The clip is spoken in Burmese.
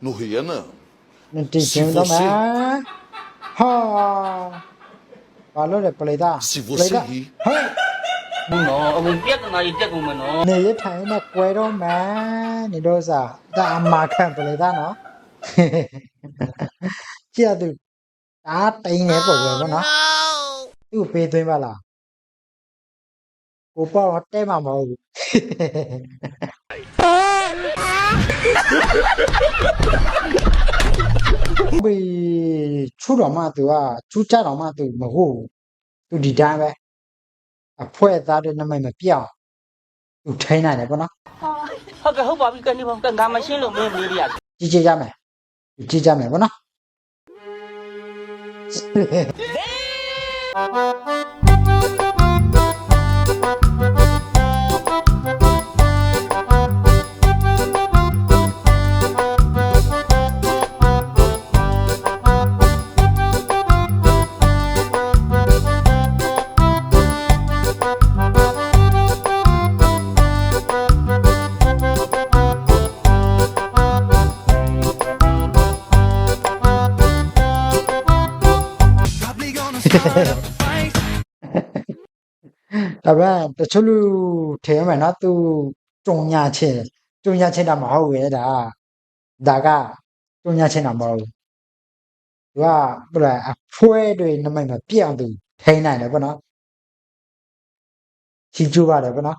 No Rihanna. ဒီကျင်းတော့မှာဟာဘာလို့လဲပလေတာ Se você rir, ဟဲ့ ဘူးနော်အခုပြက်တနာကြီးတက်ကုန်မယ်နော် နေရထိုင်နဲ့ကွဲတော့မှနေတော့စားဒါအမခံပလေတာနော်ကြည့်ရသူဒါတိန်နေပုံပဲပေါ့နော်သူ့ပေးသွင်းပါလားကိုပေါ့တော့တဲမှာမဟုတ်ဘူးဘီချူတော်မှသူကချူကြတော်မှသူမဟုတ်ဘူးသူဒီတိုင်းပဲအဖွဲသားတဲ့နမိတ်မပြောင်းသူထိန်းနိုင်တယ်ပေါ့နော် ဟုတ်ကဲ့ဟုတ်ပါပြီကနေပါငါမရှင်းလို့မင်းလေးတွေက ကြီးကြမယ်ကြီးကြမယ်ပေါ့နော်ဒါပေမဲ့တချို့လူထဲမှာနော်သူကြုံညာချင်းတာမဟုတ်ဘူးဒါကကြုံညာချင်းတာမဟုတ်ဘူးသူကဘယ်လဲအဖွဲတွေနမိတ်မပြောင်းသူထိန်းနိုင်တယ်ပေါ့နော်ချီကျူးပါတယ်ပေါ့နော်